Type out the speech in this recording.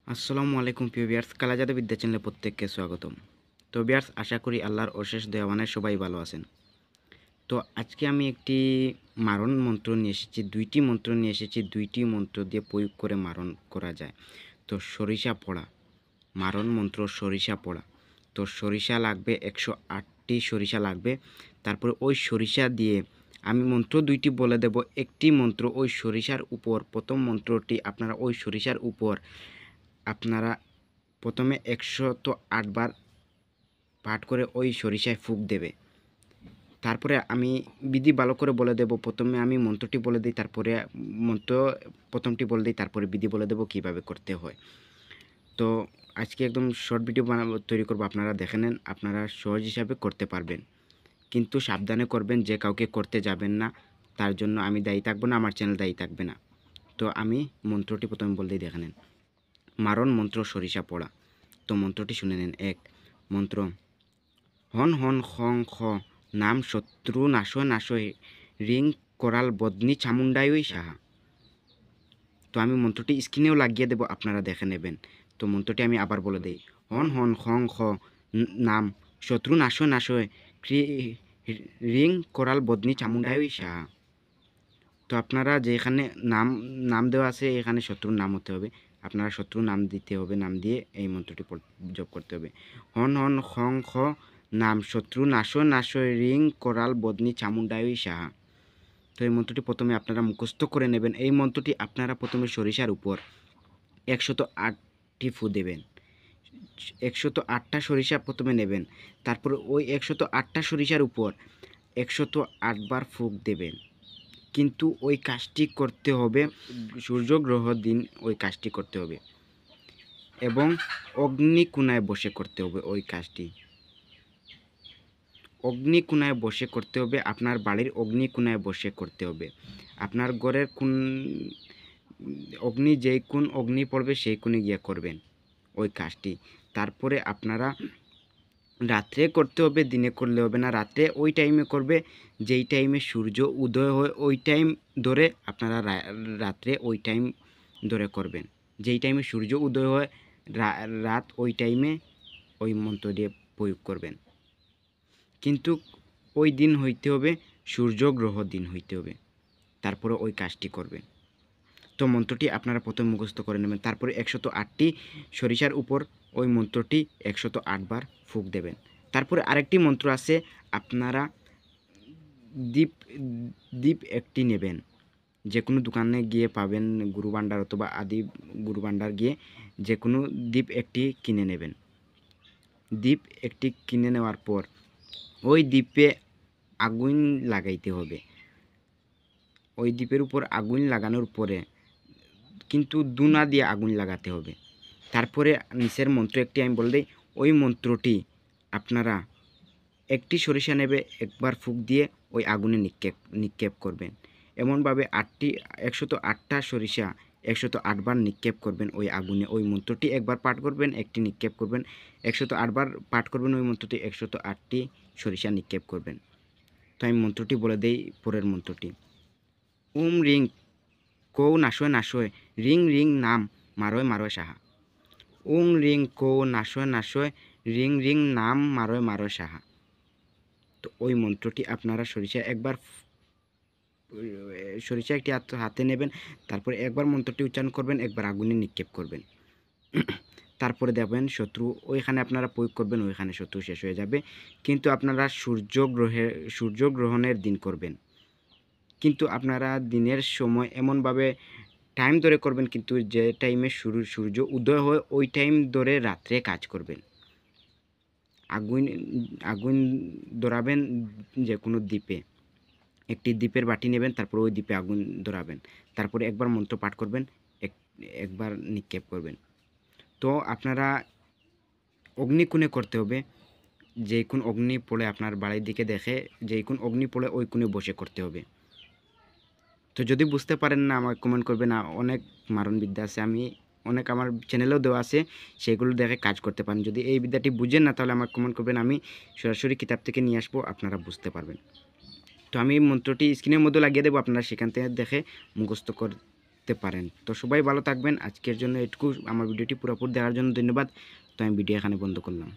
আসসালামু আলাইকুম প্রিয় ভিউয়ার্স, কালাজাদা বিদ্যা চ্যানেলে প্রত্যেককে স্বাগতম। তো ভিউয়ার্স, আশা করি আল্লাহর অশেষ দয়াবানে সবাই ভালো আছেন। তো আজকে আমি একটি মারণ মন্ত্র নিয়ে এসেছি, দুইটি মন্ত্র নিয়ে এসেছি, দুইটি মন্ত্র দিয়ে প্রয়োগ করে মারণ করা যায়। তো সরিষা পোড়া মারণ মন্ত্র, সরিষা পোড়া। তো সরিষা লাগবে 108টি সরিষা লাগবে। তারপরে ওই সরিষা দিয়ে আমি মন্ত্র দুইটি বলে দেব। একটি মন্ত্র ওই সরিষার উপর, প্রথম মন্ত্রটি আপনারা ওই সরিষার উপর আপনারা প্রথমে 108 বার পাঠ করে ওই সরিষায় ফুঁক দেবে। তারপরে আমি বিধি ভালো করে বলে দেব। প্রথমে আমি মন্ত্রটি বলে দিই, তারপরে মন্ত্র প্রথমটি বলে দিই, তারপরে বিধি বলে দেব কীভাবে করতে হয়। তো আজকে একদম শর্ট ভিডিও তৈরি করব, আপনারা দেখে নেন, আপনারা সহজ হিসাবে করতে পারবেন। কিন্তু সাবধানে করবেন, যে কাউকে করতে যাবেন না, তার জন্য আমি দায়ী থাকবো না, আমার চ্যানেল দায়ী থাকবে না। তো আমি মন্ত্রটি প্রথমে বলে দিই, দেখে নেন। মারণ মন্ত্র, সরিষা পোড়া। তো মন্ত্রটি শুনে নেন। এক মন্ত্র, হন হন খং খ, নাম শত্রু নাশয় নাশয়, রিং করাল বদনি চামুন্ডায়ই সাহা। তো আমি মন্ত্রটি স্ক্রিনেও লাগিয়ে দেব, আপনারা দেখে নেবেন। তো মন্ত্রটি আমি আবার বলে দিই। হন হন খং খ, নাম শত্রু নাশয় নাশয়, রিং করাল বদনি চামুন্ডায়ই সাহা। তো আপনারা যেখানে নাম নাম দেওয়া আছে, এখানে শত্রুর নাম হতে হবে। আপনারা শত্রুর নাম দিতে হবে, নাম দিয়ে এই মন্ত্রটি জপ করতে হবে। হন হন খং খ, নাম শত্রু নাশয় নাশয়, রিং করাল বদনি চামুন্ডায়ই সাহা। তো এই মন্ত্রটি প্রথমে আপনারা মুখস্থ করে নেবেন। এই মন্ত্রটি আপনারা প্রথমে সরিষার উপর 108টি ফু দেবেন। 108টা সরিষা প্রথমে নেবেন। তারপরে ওই 108টা সরিষার উপর 108 বার ফুঁক দেবেন। কিন্তু ওই কাজটি করতে হবে সূর্যগ্রহ দিন, ওই কাজটি করতে হবে এবং অগ্নিকোণায় বসে করতে হবে। ওই কাজটি অগ্নিকোণায় বসে করতে হবে, আপনার বাড়ির অগ্নিকোণায় বসে করতে হবে। আপনার ঘরের কোন যেই কোণ অগ্নি পড়বে সেই কোণে গিয়ে করবেন ওই কাজটি। তারপরে আপনারা রাত্রে করতে হবে, দিনে করলে হবে না। রাত্রে ওই টাইমে করবে যেই টাইমে সূর্য উদয় হয়, ওই টাইম ধরে আপনারা রাত্রে ওই টাইম ধরে করবেন। যেই টাইমে সূর্য উদয় হয় রাত, ওই টাইমে ওই মন্ত্র দিয়ে প্রয়োগ করবেন। কিন্তু ওই দিন হইতে হবে সূর্যগ্রহ দিন হইতে হবে, তারপরে ওই কাজটি করবেন। তো মন্ত্রটি আপনারা প্রথমে মুখস্থ করে নেবেন। তারপরে 108টি সরিষার উপর ওই মন্ত্রটি 108 বার ফুঁক দেবেন। তারপরে আরেকটি মন্ত্র আছে, আপনারা দ্বীপ দ্বীপ একটি নেবেন। যে কোনো দোকানে গিয়ে পাবেন, গুরু ভান্ডার অথবা আদি গুরু ভান্ডার গিয়ে যে কোনো দ্বীপ একটি কিনে নেবেন। দ্বীপ একটি কিনে নেওয়ার পর ওই দ্বীপে আগুন লাগাইতে হবে। ওই দ্বীপের উপর আগুন লাগানোর পরে কিন্তু দুনা দিয়ে আগুন লাগাতে হবে। তারপরে নিচের মন্ত্র একটি আমি বলে দিই। ওই মন্ত্রটি আপনারা একটি সরিষা নেবে, একবার ফুঁক দিয়ে ওই আগুনে নিক্ষেপ করবেন। এমনভাবে 108টা সরিষা 108 বার নিক্ষেপ করবেন ওই আগুনে। ওই মন্ত্রটি একবার পাঠ করবেন, একটি নিক্ষেপ করবেন। 108 বার পাঠ করবেন ওই মন্ত্রটি, 108টি সরিষা নিক্ষেপ করবেন। তো আমি মন্ত্রটি বলে দেই, পরের মন্ত্রটি। ওম রিং কৌ নাশয় নাশয়, রিং রিং নাম মারয় মারয় সাহা। ওং রিং কৌ নাশয় নাশয়, রিং রিং নাম মারয় মারয় সাহা। তো ওই মন্ত্রটি আপনারা সরিষা একটি হাতে নেবেন, তারপরে একবার মন্ত্রটি উচ্চারণ করবেন, একবার আগুনে নিক্ষেপ করবেন। তারপরে দেখবেন শত্রু ওইখানে আপনারা প্রয়োগ করবেন, ওইখানে শত্রু শেষ হয়ে যাবে। কিন্তু আপনারা সূর্যগ্রহণের দিন করবেন। কিন্তু আপনারা দিনের সময় এমনভাবে টাইম ধরে করবেন, কিন্তু যে টাইমে সূর্য উদয় হয় ওই টাইম ধরে রাত্রে কাজ করবেন। আগুন ধরাবেন যে কোনো দ্বীপে। একটি দ্বীপের বাটি নেবেন, তারপর ওই দ্বীপে আগুন ধরাবেন। তারপরে একবার মন্ত্র পাঠ করবেন, একবার নিক্ষেপ করবেন। তো আপনারা অগ্নিকোণে করতে হবে। যেই কোণ অগ্নি পড়ে আপনার বাড়ির দিকে দেখে, যেই কোণ অগ্নি পড়ে ওই কোণে বসে করতে হবে। তো যদি বুঝতে পারেন না, আমাকে কমেন্ট করবেন। অনেক মারণ বিদ্যা আছে, আমি অনেক আমার চ্যানেলেও দেওয়া আছে, সেগুলো দেখে কাজ করতে পারেন। যদি এই বিদ্যাটি বুঝেন না, তাহলে আমাকে কমেন্ট করবেন, আমি সরাসরি কিতাব থেকে নিয়ে আসবো, আপনারা বুঝতে পারবেন। তো আমি মন্ত্রটি স্ক্রিনের মধ্যে লাগিয়ে দেবো, আপনারা সেখান থেকে দেখে মুখস্থ করতে পারেন। তো সবাই ভালো থাকবেন। আজকের জন্য এটুকু। আমার ভিডিওটি পুরোপুরি দেখার জন্য ধন্যবাদ। তো আমি ভিডিও এখানে বন্ধ করলাম।